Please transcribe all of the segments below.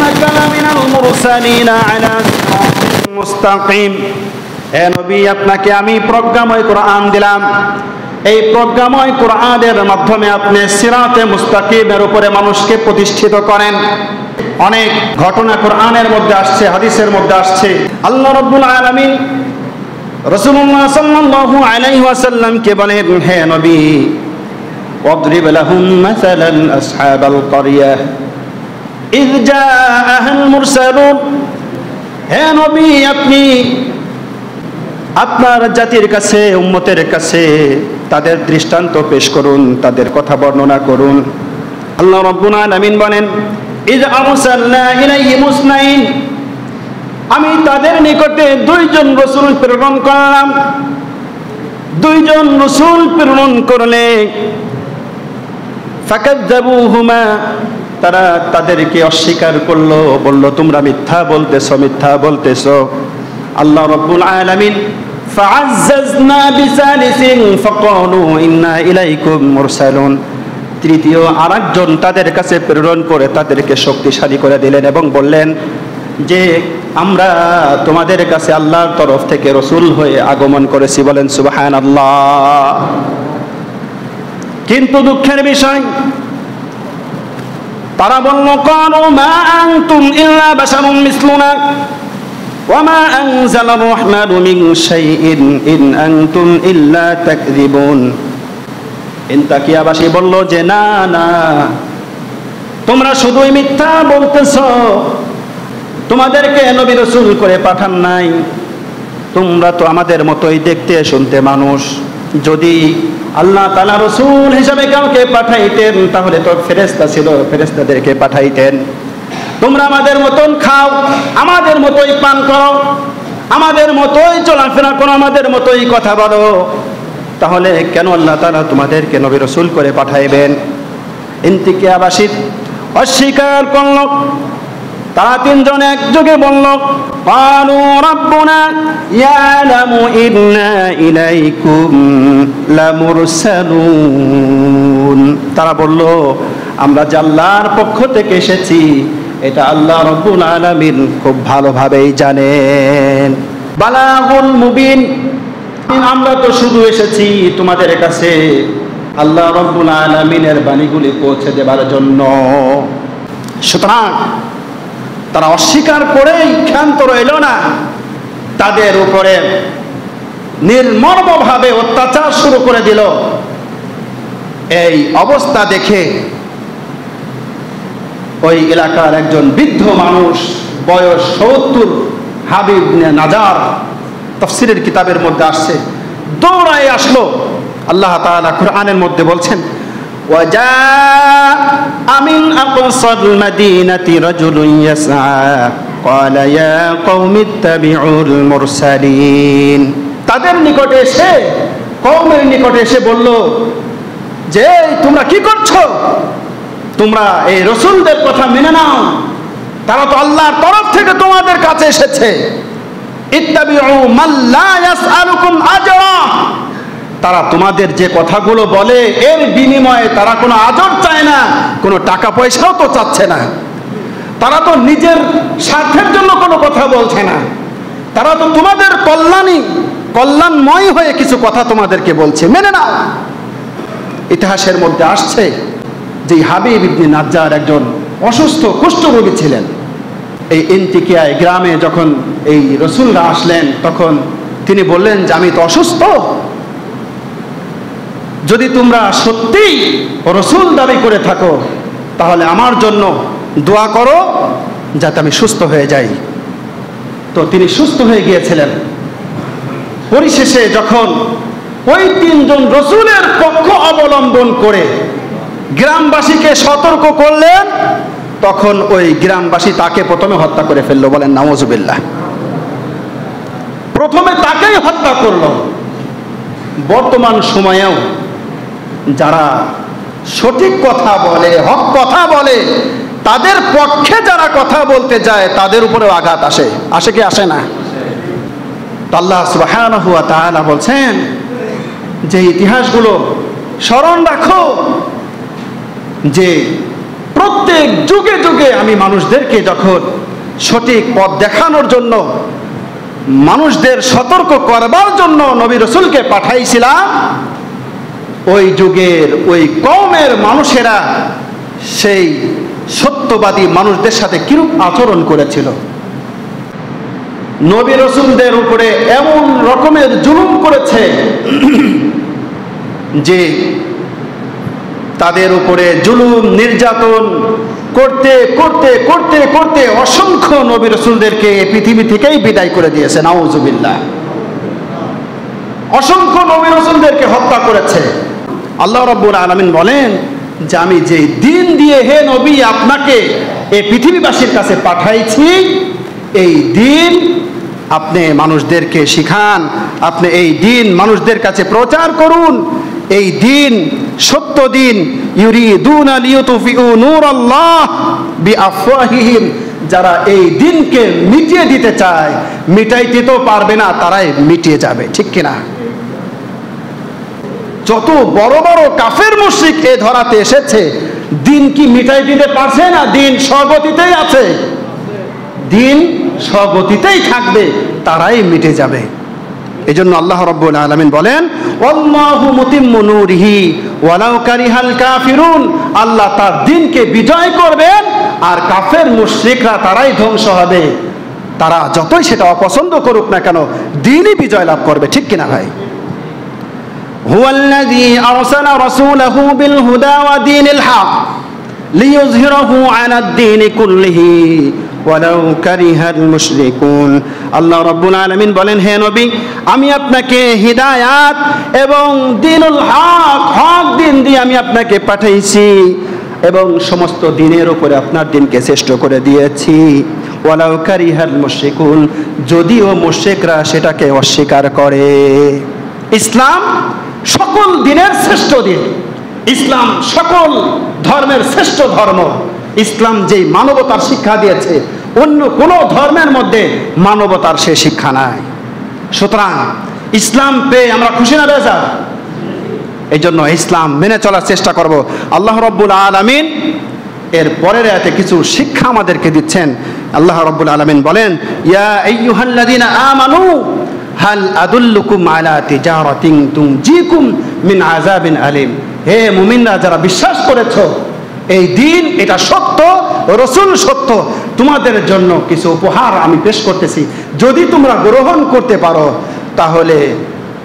ইন্নাকা লামিনাল মুরসালিনা আলা সিরাতিন মুস্তাকিম। হে নবী, আপনাকে আমি প্রজ্ঞাময় কোরআন দিলাম। এই প্রজ্ঞাময় কোরআনের মাধ্যমে আপনি সিরাতে মুস্তাকিমের উপরে মানুষকে প্রতিষ্ঠিত করেন। অনেক ঘটনা কোরআনের মধ্যে আসছে, হাদিসের মধ্যে আসছে। আল্লাহ রাব্বুল আলামিন রাসূলুল্লাহ সাল্লাল্লাহু আলাইহি ওয়াসাল্লামকে বলেন, হে নবী, ওয়াদরিব লাহুম মাসালান আসহাবাল ক্বরিয়া ইয জাআহাল মুরসালুন। হে নবী, আপনি আপনার জাতির কাছে, উম্মতের কাছে তাদের দৃষ্টান্ত পেশ করুন, তাদের কথা বর্ণনা করুন। আল্লাহ রাব্বুল আলামিন বলেন, ইয আরসালনা ইলাইহিম ইসনাইন। আমি তাদের নিকটে দুইজন রাসূল প্রেরণ করলাম। দুইজন রাসূল প্রেরণ করলে ফাকাযযাবুহুমা, তারা তাদেরকে অস্বীকার করলো, বলল তোমরা মিথ্যা বলতেছো, মিথ্যা বলতেছো। আল্লাহ রাব্বুল আলামিন ফাআজ্জাজনা বিসালিসিন ফাকালু ইন্না ইলাইকুম মুরসালুন। তৃতীয় আরেকজন তাদের কাছে প্রেরণ করে তাদেরকে শক্তিশালী করে দিলেন এবং বললেন যে আমরা তোমাদের কাছে আল্লাহর তরফ থেকে রাসূল হয়ে আগমন করেছি। বলেন সুবহানাল্লাহ। কিন্তু দুঃখের বিষয়, তারা বলল, ক্বালু মা আনতুম ইল্লা বাশারুম মিসলুনা ওয়া মা আনজালার রাহমানু মিন শাইইন ইন আনতুম ইল্লা তাকযিবুন। ইনতাকিয়াবাসী বলল যে না না, তোমরা শুধুই মিথ্যা বলতেছো, তোমাদেরকে নবী রাসূল করে পাঠান নাই, তোমরা তো আমাদের মতোই দেখতে শুনতে মানুষ। যদি আল্লাহ তাআলা রাসূল হিসেবে কাউকে পাঠাইতেন তাহলে তো ফেরেশতা ছিল, ফেরেশতাদেরকে পাঠাইতেন। তোমরা আমাদের মতন খাও, আমাদের মতোই পান করো, আমাদের মতোই চলাফেরা করো, আমাদের মতোই কথা বলো, তাহলে কেন আল্লাহ তাআলা তোমাদেরকে নবী রাসূল করে পাঠাইবেন? ইনতিকিয়াবাসী অস্বীকার করল। তারা তিনজন একযোগে বলল, ক্বালু রাব্বুনা ইয়ালামু ইন্না ইলাইকুম লামুরসালুন। তারা বলল, আমরা যে আল্লাহর পক্ষ থেকে এসেছি এটা আল্লাহ রাব্বুল আলামিন খুব ভালোভাবেই জানেন। বালাগুল মুবিন, আমরা তো শুধু এসেছি তোমাদের কাছে আল্লাহ রাব্বুল আলামিনের বাণীগুলি পৌঁছে দেবার জন্য। সুতরাং তারা অস্বীকার করেই ক্ষান্ত রইল না, তাদের উপরে নির্মমভাবে অত্যাচার শুরু করে দিল। এই অবস্থা দেখে ওই এলাকার একজন বৃদ্ধ মানুষ, বয়স ৭০, হাবিব নাজার, তাফসীরের কিতাবের মধ্যে আসছে, দৌড়ায় আসলো। আল্লাহ তাআলা কুরআনের মধ্যে বলছেন, ওয়াজাআ মিন আকসাল মাদিনাতি রাজুলুন ইয়াসআ ক্বালা ইয়া কওমি ইত্তাবিউল মুরসালিন। তাদের নিকটে এসে, কওমের নিকটে এসে বলল যে তোমরা কি করছো? তোমরা এই রাসূলদের কথা মেনে নাও, তারা তো আল্লাহর তরফ থেকে তোমাদের কাছে এসেছে। ইত্তাবিউ মান লা ইয়াসআলুকুম আজরা। তারা তোমাদের যে কথাগুলো বলে এর বিনিময়ে তারা কোনো আজর চায় না, কোনো টাকা পয়সাও তো চাচ্ছে না। তারা তো নিজের স্বার্থের জন্য কোনো কথা বলছে না, তারা তো তোমাদের কল্যাণময় হয়ে কিছু কথা তোমাদেরকে বলছে, মেনে নাও। ইতিহাসের মধ্যে আসছে যে হাবিব ইবনে নাজ্জার একজন অসুস্থ কুষ্ঠরোগী ছিলেন। এই ইনতিকিয়ায় গ্রামে যখন এই রাসূলরা আসলেন তখন তিনি বললেন যে আমি তো অসুস্থ, যদি তোমরা সত্যিই রাসূল দাবি করে থাকো তাহলে আমার জন্য দোয়া করো যাতে আমি সুস্থ হয়ে যাই। তো তিনি সুস্থ হয়ে গিয়েছিলেন। পরিশেষে যখন ওই তিনজন রাসূলের পক্ষ অবলম্বন করে গ্রামবাসীকে সতর্ক করলেন তখন ওই গ্রামবাসী তাকে প্রথমে হত্যা করে ফেললো। বলেন নাউযুবিল্লাহ। প্রথমে তাকেই হত্যা করলো। বর্তমান সময়েও যারা সঠিক কথা বলে, হক কথা বলে, তাদের পক্ষে যারা কথা বলতে যায় তাদের উপরেও আঘাত আসে। আসে কি আসে না? আল্লাহ সুবহানাহু ওয়া তাআলা বলছেন যে ইতিহাসগুলো স্মরণ রাখো যে প্রত্যেক যুগে যুগে আমি মানুষদেরকে যখন সঠিক পথ দেখানোর জন্য, মানুষদের সতর্ক করবার জন্য নবী রাসূলকে পাঠাইছিলাম, ওই যুগের ওই কওমের মানুষেরা সেই সত্যবাদী মানুষদের সাথে কিরূপ আচরণ করেছিল। নবী রাসূলদের উপরে এমন রকমের জুলুম করেছে যে তাদের উপরে জুলুম নির্যাতন করতে করতে করতে করতে অসংখ্য নবী রাসূলদেরকে পৃথিবী থেকেই বিদায় করে দিয়েছে, নাউযুবিল্লাহ। অসংখ্য নবী রাসূলদেরকে হত্যা করেছে। আল্লাহ রাব্বুল আলামিন বলেন যে আমি যে দিন দিয়ে হে নবী আপনাকে এই পৃথিবীবাসীর কাছে পাঠাইছি, এই দিন আপনি মানুষদেরকে শিখান, আপনি এই দিন মানুষদের কাছে প্রচার করুন। এই দিন সত্য দিন। ইউরিদুনা লিইউতফিউ নূরাল্লাহ বিআফওয়াহিহিম, যারা এই দিনকে মিটিয়ে দিতে চায়, মিটাইতে তো পারবে না, তারাই মিটিয়ে যাবে, ঠিক কিনা? যত বড় বড় কাফের মুশরিক এ ধরাতে এসেছে, দিন কি মিটাই দিতে পারছে না? দিন স্বগতিতেই আছে, দিন স্বগতিতেই থাকবে, তারাই মিটে যাবে। এজন্য আল্লাহ রাব্বুল আলামিন বলেন আল্লাহু মুতিম্মু নূরিহি ওয়ালাউ কারিহাল কাফিরুন, আল্লাহ তার দিনকে বিজয় করবেন আর কাফের মুশরিকরা তারাই ধ্বংস হবে। তারা যতই সেটা অপছন্দ করুক না কেন, দিনই বিজয় লাভ করবে, ঠিক কিনা ভাই? হুয়াল্লাযী আরসালা রাসূলাহু বিল হুদা ওয়া দীনিল হক লিইয়ুযহিরাহু আলাদ দীনি কুল্লিহি ওয়ালাউ কারিহাল মুশরিকুন। আল্লাহ রাব্বুল আলামিন বলেন, হে নবী, আমি আপনাকে হিদায়াত এবং দ্বীনুল হক, হক দিন দিয়ে আমি আপনাকে পাঠাইছি এবং সমস্ত দিনের উপরে আপনার দিনকে শ্রেষ্ঠ করে দিয়েছি। ওয়ালাউ কারিহাল মুশরিকুন, যদিও মুশরিকরা সেটাকে অস্বীকার করে। ইসলাম সকল দিনের শ্রেষ্ঠ দিন, ইসলাম সকল ধর্মের শ্রেষ্ঠ ধর্ম। ইসলাম যেই মানবতার শিক্ষা দিয়েছে, অন্য কোনো ধর্মের মধ্যে মানবতার সে শিক্ষা নাই। সুতরাং ইসলাম পেয়ে আমরা খুশি না বেজার? এই জন্য ইসলাম মেনে চলার চেষ্টা করব। আল্লাহ রাব্বুল আলামিন এর পরের আয়াতে কিছু শিক্ষা আমাদেরকে দিচ্ছেন। আল্লাহ রাব্বুল আলামিন বলেন, ইয়া আইয়ুহাল্লাযীনা আমানু হাল আদুল্লুকুম আলা তিজারাতিন তুনজিকুম মিন আযাবিন আলিম। হে মুমিনরা, যারা বিশ্বাস করেছো এই দিন এটা সত্য, রাসূল সত্য, তোমাদের জন্য কিছু উপহার আমি পেশ করতেছি, যদি তোমরা গ্রহণ করতে পারো তাহলে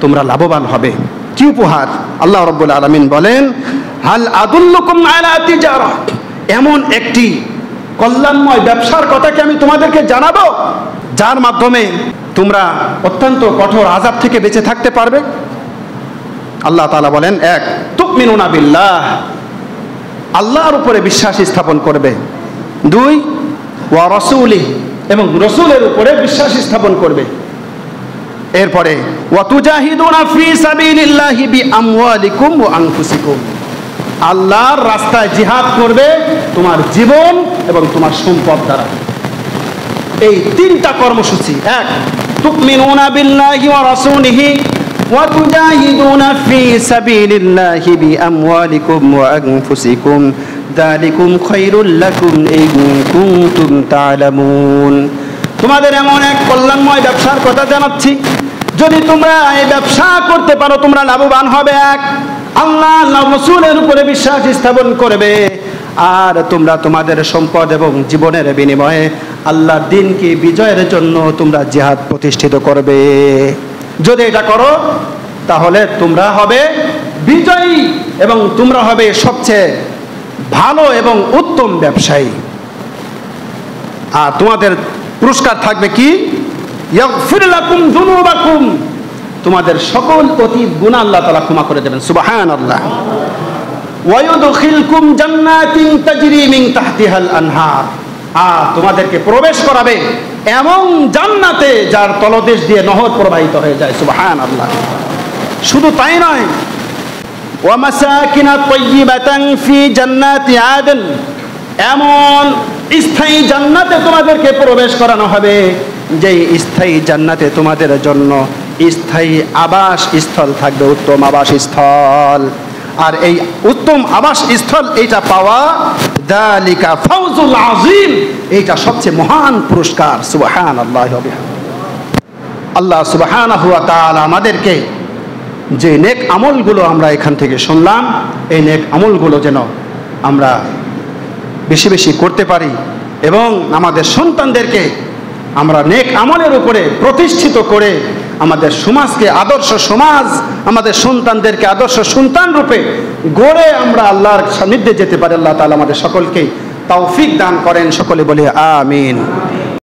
তোমরা লাভবান হবে। কি উপহার? আল্লাহ রাব্বুল আলামিন বলেন, হাল আদুল্লুকুম আলা তিজারা, এমন একটি কল্যাণময় ব্যবসার কথা কি আমি তোমাদেরকে জানাবো, যার মাধ্যমে তোমরা অত্যন্ত কঠোর আযাব থেকে বেঁচে থাকতে পারবে। আল্লাহ তাআলা বলেন, এক, তুমিনুনা বিল্লাহ, আল্লাহর উপরে বিশ্বাস স্থাপন করবে। দুই, ওয়া রাসূলিহি, এবং রাসূলের উপরে বিশ্বাস স্থাপন করবে। এরপরে ওয়া তুজাহিদুনা ফি সাবিলিল্লাহি বিআমওয়ালিকুম ওয়া আনফুসিকুম, আল্লাহর রাস্তায় জিহাদ করবে তোমার জীবন এবং তোমার সম্পদ দ্বারা। এই তিনটা কর্মসূচি, এক, তুমিনুনা বিল্লাহি ওয়া রাসূলিহি ওয়া তুজাহিদুনা ফি সাবিলিল্লাহি বিআমওয়ালিকুম ওয়া আনফুসিকুম যালিকুম খায়রুল লাকুম ইন কুনতুম তা'লামুন। তোমাদের এমন এক কল্যাণময় ব্যবসার কথা জানাচ্ছি, যদি তোমরা এই ব্যবসা করতে পারো তোমরা লাভবান হবে। এক, আল্লাহ রাসূলের উপরে বিশ্বাস স্থাপন করবে, আর তোমরা তোমাদের সম্পদ এবং জীবনের বিনিময়ে আল্লাহর দ্বীনকে বিজয়ের জন্য তোমরা জিহাদ প্রতিষ্ঠিত করবে। যদি এটা করো তাহলে তোমরা হবে বিজয়ী এবং তোমরা হবে সবচেয়ে ভালো এবং উত্তম ব্যবসায়ী। আর তোমাদের পুরস্কার থাকবে কি? ইয়াগফির লাকুম যুনুবাকুম, তোমাদের সকল অতীত গুনাহ আল্লাহ তাআলা ক্ষমা করে দেবেন। সুবহানাল্লাহ। ওয়া ইউদখিলকুম জান্নাতিন তাজরি মিন তাহতিহাল আনহার, আর তোমাদেরকে প্রবেশ করাবে এমন জান্নাতে যার তলদেশ দিয়ে নহর প্রবাহিত হয়ে যায়। সুবহানাল্লাহ। শুধু তাই নয়, ওয়া মাসাকিনা তাইয়্যিবাতান ফি জান্নাতি আদন, এমন স্থায়ী জান্নাতে তোমাদেরকে প্রবেশ করানো হবে যেই স্থায়ী জান্নাতে তোমাদের জন্য স্থায়ী আবাস স্থল থাকবে, উত্তম আবাস স্থল। আর এই উত্তম আবাস স্থল এইটা পাওয়া যালিকা ফাউজুল আযীম, এইটা সবচেয়ে মহান পুরস্কার। সুবহানাল্লাহি ওয়া বিহামদিহি। আল্লাহ সুবহানাহু ওয়া তাআলা আমাদেরকে যে নেক আমলগুলো আমরা এখান থেকে শুনলাম, এই নেক আমলগুলো যেন আমরা বেশি বেশি করতে পারি এবং আমাদের সন্তানদেরকে আমরা নেক আমলের উপরে প্রতিষ্ঠিত করে আমাদের সমাজকে আদর্শ সমাজ, আমাদের সন্তানদেরকে আদর্শ সন্তান রূপে গড়ে আমরা আল্লাহর সান্নিধ্যে যেতে পারি। আল্লাহ তাআলা আমাদের সকলকে তৌফিক দান করেন। সকলে বলি আমিন।